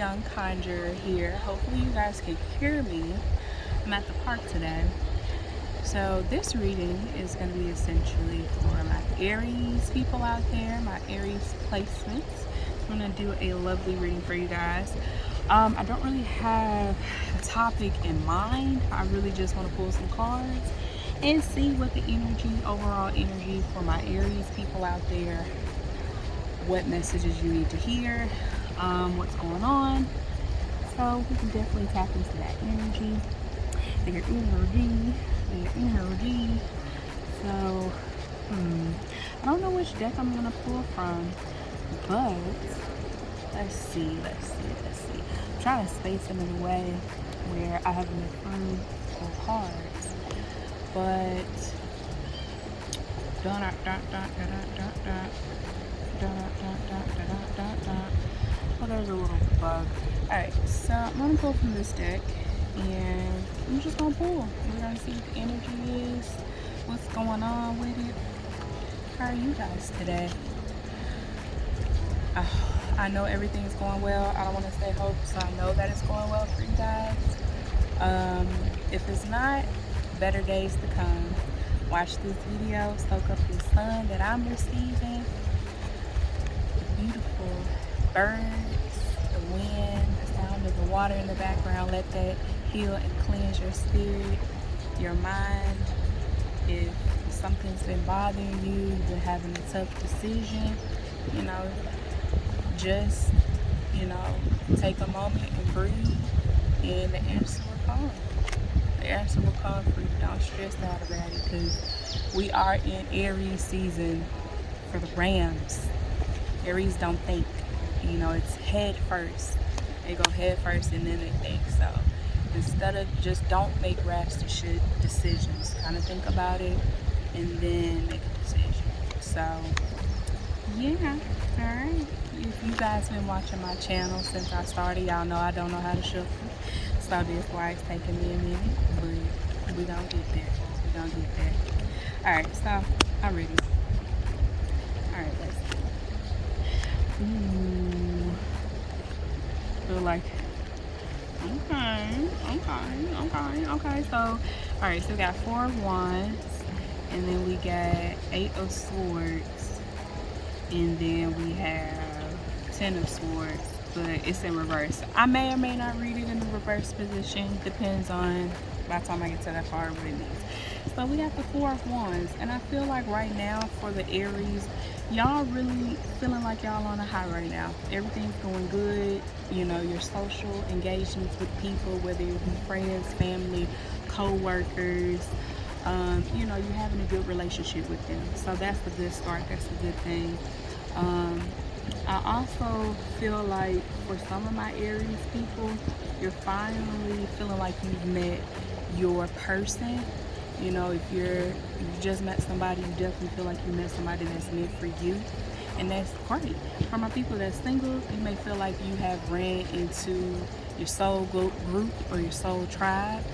young conjurer here. Hopefully you guys can hear me. I'm at the park today. So this reading is going to be essentially for my Aries people out there, my Aries placements. I'm going to do a lovely reading for you guys. I don't really have a topic in mind. I really just want to pull some cards and see what the overall energy for my Aries people out there, what messages you need to hear, what's going on. So we can definitely tap into that energy, their energy. So, I don't know which deck I'm gonna pull from, but let's see. I'm trying to space them in a way where I have enough room for cards, but oh, there's a little bug. Alright, so I'm gonna pull from this deck and I'm just gonna pull. We're gonna see what the energy is, what's going on with it. How are you guys today? I know everything's going well. I don't want to say hope, so I know that it's going well for you guys. If it's not, better days to come. Watch this video, soak up the sun that I'm receiving. The beautiful birds, the wind, the sound of the water in the background. Let that heal and cleanse your spirit, your mind. If something's been bothering you, you've been having a tough decision, just, take a moment and breathe, and the answer will come. The answer will come for you. Don't stress out about it, because we are in Aries season for the Rams. Aries don't think. It's head first. They go head first and then they think. So instead of just don't make rash decisions, kind of think about it and then make a decision. So yeah, all right. If you guys been watching my channel since I started, y'all know I don't know how to shuffle. So that's why it's taking me a minute, but we gonna get there. All right, so I'm ready. All right, let's see. Ooh, feel like okay. So, all right, so we got 4 of Wands, and then we got 8 of Swords, and then we have 10 of Swords, but it's in reverse. I may or may not read it in the reverse position. Depends on by the time I get to that card what it means. So we got the 4 of Wands, and I feel like right now for the Aries, y'all really feeling like y'all on a high right now. Everything's going good. Your social engagements with people, whether it be friends, family, co-workers, you're having a good relationship with them. So that's a good start. That's a good thing. I also feel like for some of my Aries people, you're finally feeling like you've met your person. If you just met somebody, you definitely feel like you met somebody that's meant for you, and that's great. For my people that's single, you may feel like you have ran into your soul group or your soul tribe,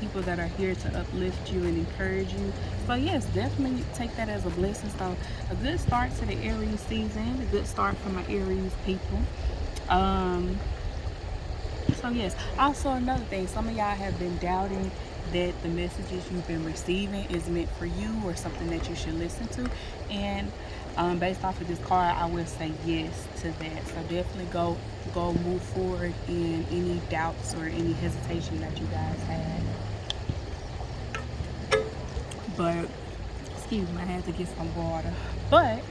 people that are here to uplift you and encourage you. So yes, definitely take that as a blessing. So a good start to the Aries season, a good start for my Aries people. So yes, also another thing, some of y'all have been doubting that the messages you've been receiving is meant for you or something that you should listen to, and based off of this card, I will say yes to that. So definitely go move forward in any doubts or any hesitation that you guys had. But excuse me, I had to get some water. But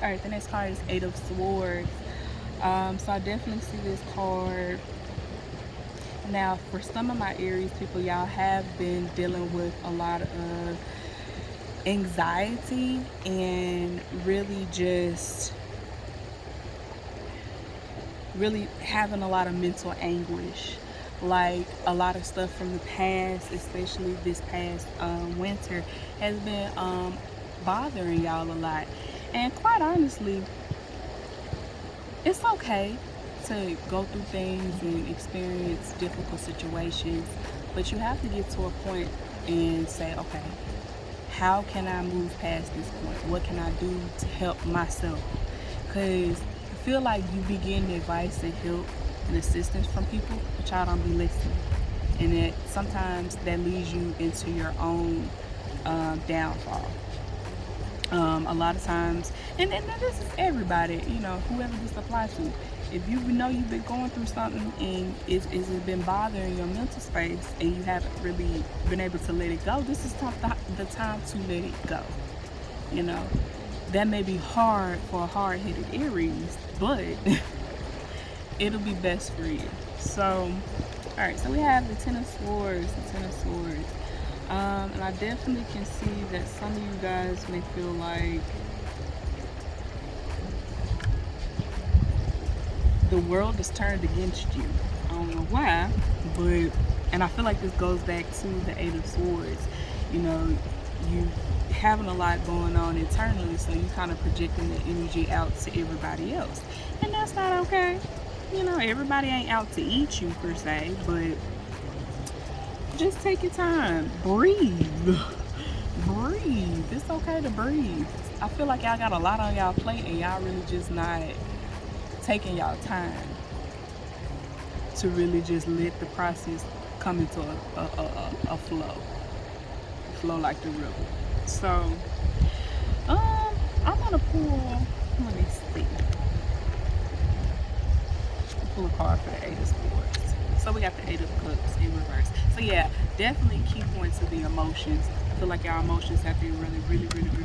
all right, the next card is 8 of Swords. So I definitely see this card. Now, for some of my Aries people, y'all have been dealing with a lot of anxiety and really having a lot of mental anguish. Like a lot of stuff from the past, especially this past winter, has been bothering y'all a lot. And quite honestly, it's okay to go through things and experience difficult situations, but you have to get to a point and say, okay, how can I move past this point? What can I do to help myself? Because I feel like you be getting advice and help and assistance from people, but y'all don't be listening. And it sometimes that leads you into your own downfall. A lot of times, and this is everybody, you know, whoever this applies to. If you know you've been going through something and it's been bothering your mental space and you haven't really been able to let it go, this is the time to let it go. You know, that may be hard for a hard-headed Aries, but it'll be best for you. So, all right, so we have the Ten of Swords, the Ten of Swords. And I definitely can see that some of you guys may feel like the world is turned against you. I don't know why, but, and I feel like this goes back to the Eight of Swords. You know, you having a lot going on internally, so you kind of projecting the energy out to everybody else. And that's not okay. You know, everybody ain't out to eat you per se, but just take your time. Breathe. Breathe. It's okay to breathe. I feel like y'all got a lot on y'all plate and y'all really just not taking y'all time to really just let the process come into a flow like the river. So, I'm gonna pull, let me see. Pull a card for the Eight of Swords. So we got the Eight of Cups in reverse. So yeah, definitely key points to the emotions. I feel like our emotions have been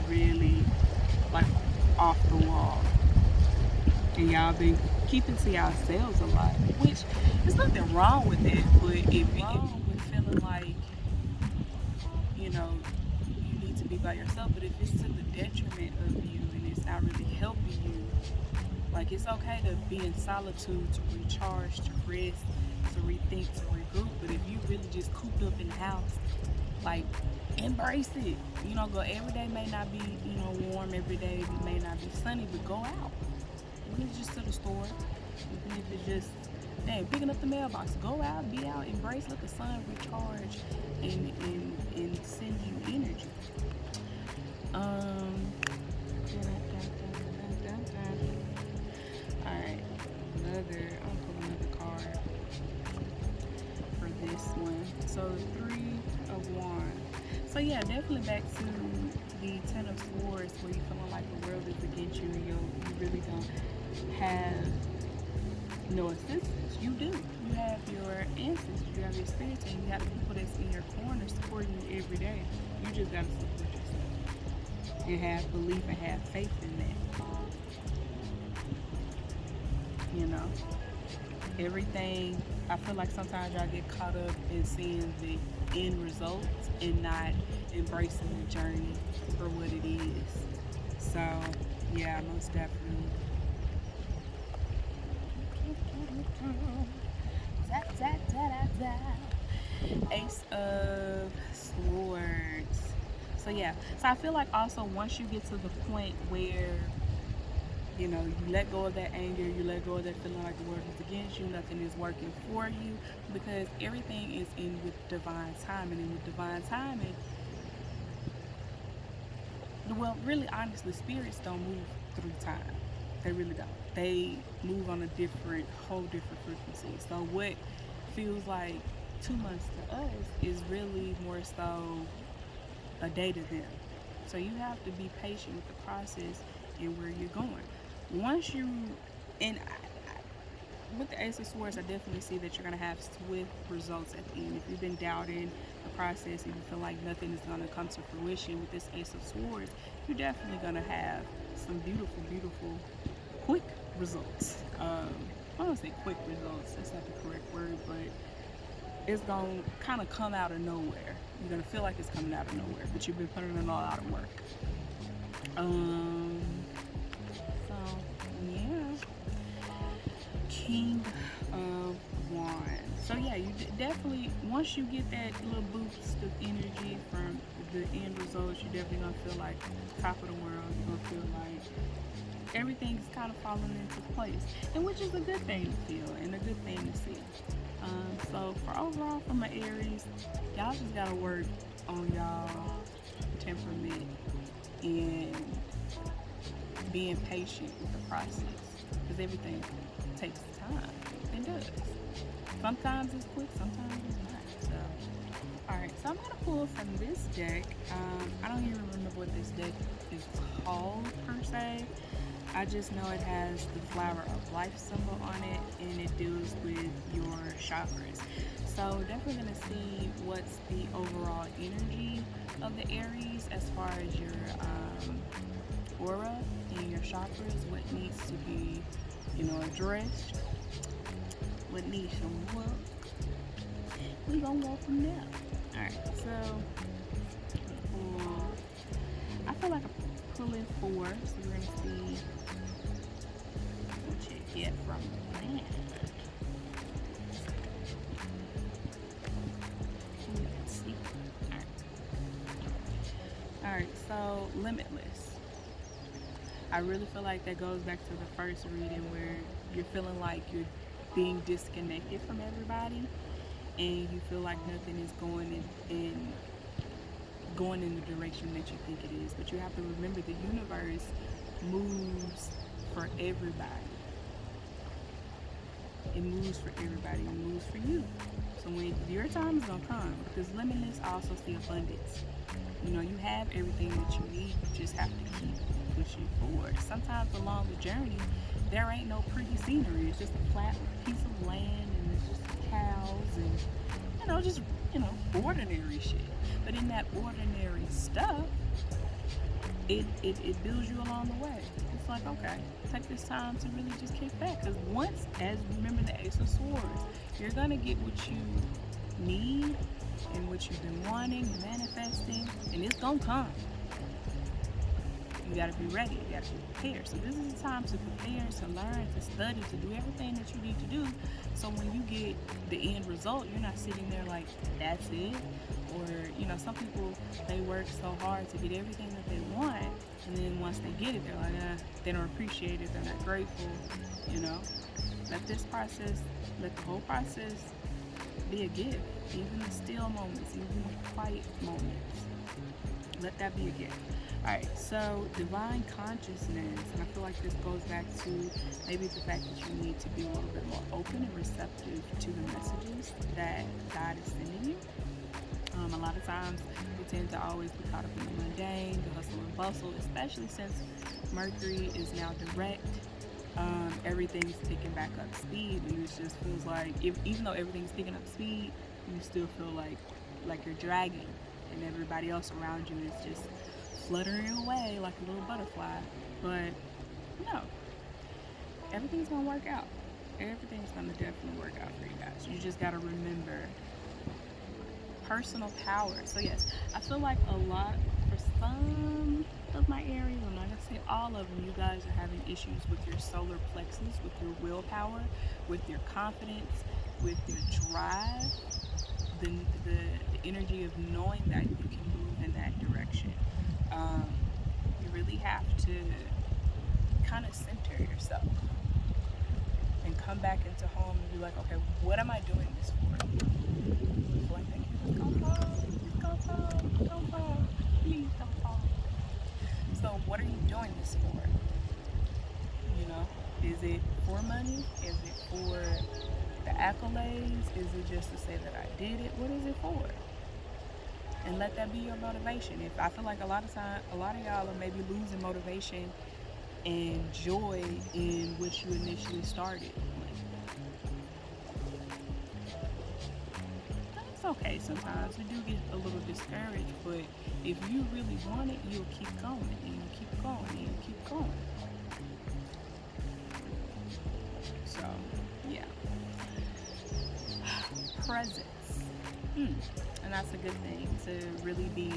really like off the wall. And y'all been keeping to yourselves a lot, which there's nothing wrong with it, but if you're feeling like, you know, you need to be by yourself, but if it's to the detriment of you and it's not really helping you, like, it's okay to be in solitude, to recharge, to rest, to rethink, to regroup. But if you really just cooped up in the house, like, embrace it. You know, go, every day may not be, you know, warm, every day may not be sunny, but go out. Even if it's just to the store, even if it's just, dang, picking up the mailbox, go out, be out, embrace, let the sun recharge and send you energy. Alright, I'm pulling another card for this one. So the Three of Wands. So yeah, definitely back to the Ten of Swords, where you feeling like the world is against you and you really don't have no assistance. You do. You have your ancestors, you have your spirits, and you have the people that's in your corner supporting you every day. You just gotta support yourself and have belief and have faith in that. You know, everything, I feel like sometimes y'all get caught up in seeing the end results and not embracing the journey for what it is. So yeah, most definitely. Ace of Swords. So yeah, so I feel like also once you get to the point where, you know, you let go of that anger, you let go of that feeling like the world is against you, nothing is working for you, because everything is in with divine timing. And with divine timing, well, really, honestly, spirits don't move through time. They really don't. They move on a whole different frequency. So what feels like 2 months to us is really more so a day to them. So you have to be patient with the process and where you're going. Once you, and with the Ace of Swords, I definitely see that you're going to have swift results at the end. If you've been doubting the process and you feel like nothing is going to come to fruition with this Ace of Swords, you're definitely going to have some beautiful, quick results. I don't want to say quick results, that's not the correct word, but it's going to kind of come out of nowhere. You're going to feel like it's coming out of nowhere, but you've been putting in a lot of work. So, yeah. King of Wands. So yeah, you definitely, once you get that little boost of energy from the end results, you're definitely going to feel like top of the world. You're going to feel like everything's kind of falling into place, and which is a good thing to feel and a good thing to see. So for overall, from my Aries, y'all just gotta work on y'all temperament and being patient with the process, because everything takes time. often does. Sometimes it's quick, sometimes it's not. So, alright, so I'm gonna pull from this deck. I don't even remember what this deck is called per se. I just know it has the flower of life symbol on it, and it deals with your chakras. So definitely gonna see what's the overall energy of the Aries as far as your aura and your chakras, what needs to be, addressed, what needs some work. We gonna go from there. Alright, so I feel like I'm pulling 4, so we're gonna see what you get from that. Let's see. Alright, so limitless. I really feel like that goes back to the first reading where you're feeling like you're being disconnected from everybody, and you feel like nothing is going in the direction that you think it is. But you have to remember the universe moves for everybody. It moves for everybody. It moves for you. So when your time is gonna come, because limitless, I also see abundance. You have everything that you need. You just have to keep pushing forward. Sometimes along the journey, there ain't no pretty scenery. It's just a flat piece of land, and it's just cows and ordinary shit. But in that ordinary stuff, it builds you along the way. It's like, okay, take this time to really just kick back. Because once, as remember the Ace of Swords, you're gonna get what you need and what you've been wanting, manifesting, and it's gonna come. You gotta be ready, you gotta be prepared. So this is the time to prepare, to learn, to study, to do everything that you need to do. So when you get the end result, you're not sitting there like, that's it. Or, some people, they work so hard to get everything that they want, and then once they get it, they're like, they don't appreciate it, they're not grateful, Let the whole process be a gift. Even the still moments, even the quiet moments. Let that be a gift. Alright, so divine consciousness, and I feel like this goes back to maybe the fact that you need to be a little bit more open and receptive to the messages that God is sending you. A lot of times we tend to always be caught up in the mundane, the hustle and bustle, especially since Mercury is now direct. Everything's picking back up speed, and it just feels like, even though everything's picking up speed, you still feel like you're dragging, and everybody else around you is just fluttering away like a little butterfly. But no, everything's gonna work out. Everything's gonna definitely work out for you guys. You just gotta remember personal power. So yes, I feel like a lot for some of my Aries, I'm not gonna say all of them, you guys are having issues with your solar plexus, with your willpower, with your confidence, with your drive, the energy of knowing that you can move in that direction. You really have to kind of center yourself and come back into home and be like, okay, what am I doing this for? Like, thank you, just go fall, please don't fall. So what are you doing this for? Is it for money? Is it for the accolades? Is it just to say that I did it? What is it for? And let that be your motivation. If I feel like a lot of y'all are maybe losing motivation and joy in what you initially started. It's okay sometimes. We do get a little discouraged, but if you really want it, you'll keep going, and you'll keep going, and you'll keep going. So, yeah. Presence. And that's a good thing, to really be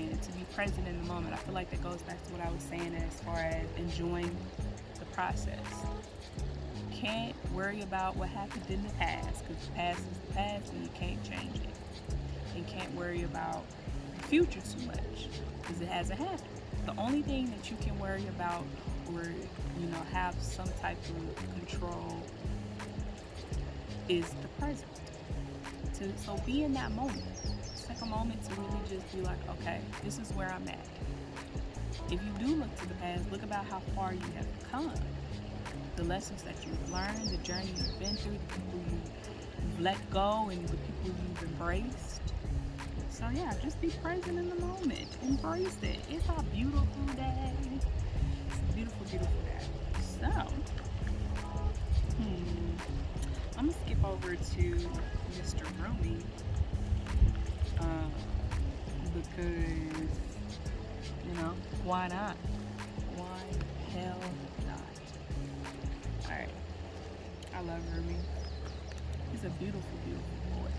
present in the moment. I feel like that goes back to what I was saying as far as enjoying the process. Can't worry about what happened in the past, because the past is the past and you can't change it. And can't worry about the future too much, because it hasn't happened. The only thing that you can worry about, or have some type of control, is the present. So be in that moment. Take a moment to really just be like, okay, this is where I'm at. If you do look to the past, look about how far you have come. the lessons that you've learned, the journey you've been through, the people you've let go, and the people you've embraced. So yeah, just be present in the moment. Embrace it. It's a beautiful day. It's a beautiful, beautiful day. So, I'm gonna skip over to Mr. Rumi, because why not? Why hell not? All right, I love Rumi. He's a beautiful, beautiful boy.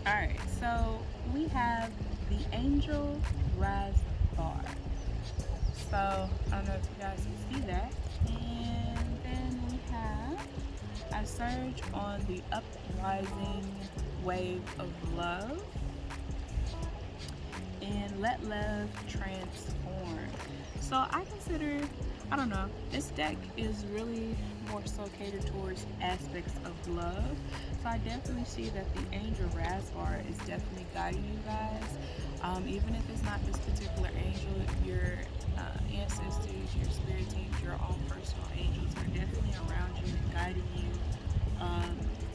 Alright, so we have the Angel Rise Bar. So, I don't know if you guys can see that. And then we have a surge on the uprising wave of love. And let love transform. So I consider, I don't know, this deck is really more so catered towards aspects of love. So I definitely see that the Angel Raspar is definitely guiding you guys. Even if it's not this particular angel, your ancestors, your spirit teams, your own personal angels are definitely around you and guiding you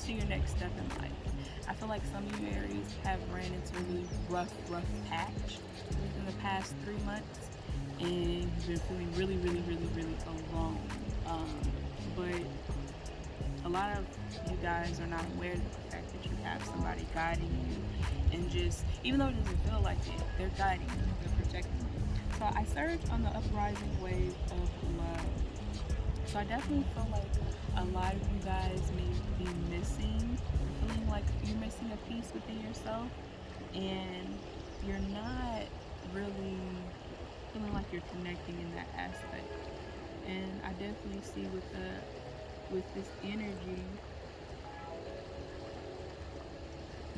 to your next step in life. I feel like some of you Aries have ran into a really rough patch within the past 3 months, and you've been feeling really, really, really, really alone. But a lot of you guys are not aware of the fact that you have somebody guiding you, and just, even though it doesn't feel like it, they're guiding you, they're protecting you. So I surge on the uprising wave of love. So I definitely feel like a lot of you guys may be missing, feeling like you're missing a piece within yourself, and you're not really feeling like you're connecting in that aspect. And I definitely see with this energy,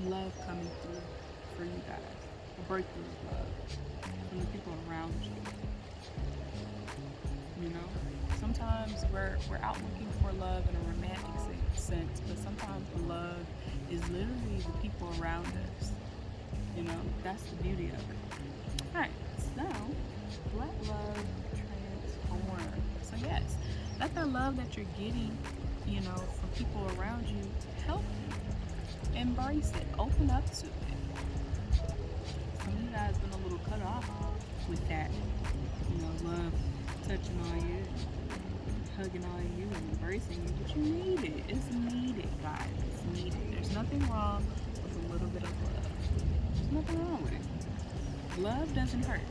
love coming through for you guys, a breakthrough of love from the people around you. You know, sometimes we're out looking for love in a romantic sense, but sometimes the love is literally the people around us. You know, that's the beauty of it. Alright, so let love transform. So yes, let that love that you're getting, from people around you help you. Embrace it. Open up to it. Some of you guys been a little cut off with that, love touching on you, hugging on you, and embracing you, but you need it. It's needed, guys. It's needed. There's nothing wrong with a little bit of love. There's nothing wrong with it. Love doesn't hurt.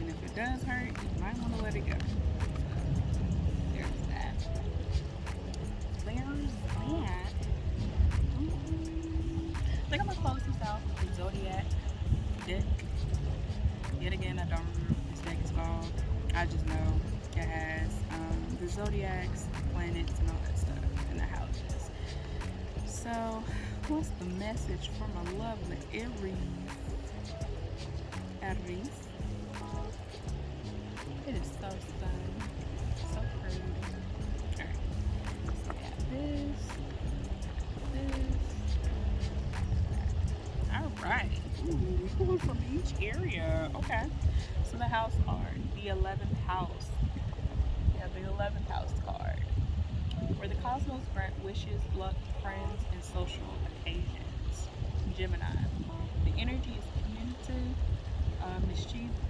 And if it does hurt, you might want to let it go. There's that. There's that. I think I'm going to close this out with the Zodiac deck. Yet again, I don't remember what this deck is called. I just know it has the zodiacs, planets, and all that stuff in the houses. So, what's the message for my lovely Aries? Aries. It is so stunning, so pretty. Alright, so we got this. Alright, ooh, pulled from each area. Okay, so the house card, the 11th house. Yeah, the 11th house card, where the cosmos grant wishes, luck, friends, and social occasions. Gemini. The energy is communicative,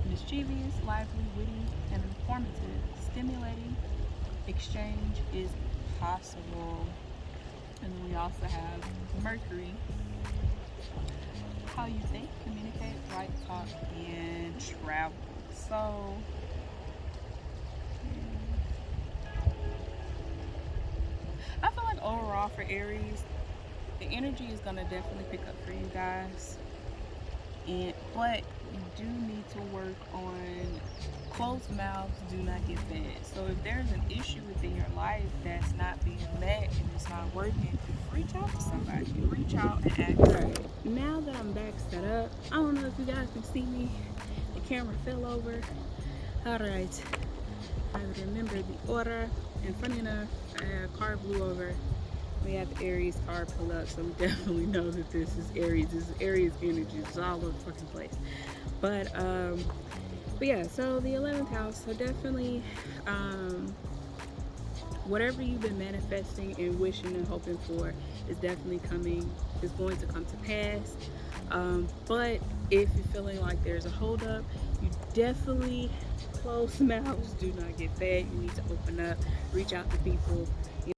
mischievous, lively, witty, and informative. Stimulating exchange is possible. And then we also have Mercury. How you think, communicate, write, talk, and travel. So, I feel like overall for Aries, the energy is going to definitely pick up for you guys. But you do need to work on closed mouths do not get fed. So if there's an issue within your life that's not being met and it's not working, reach out to somebody. Reach out and ask. Alright, now that I'm back set up, I don't know if you guys can see me. The camera fell over. Alright, I remember the order. And funny enough, a car blew over. We have the Aries car pull up, so we definitely know that this is Aries. This is Aries energy. It's all over the fucking place. But yeah, so the 11th house. So definitely, whatever you've been manifesting and wishing and hoping for is definitely is going to come to pass. But if you're feeling like there's a holdup, you definitely, closed mouths do not get fed. You need to open up, reach out to people,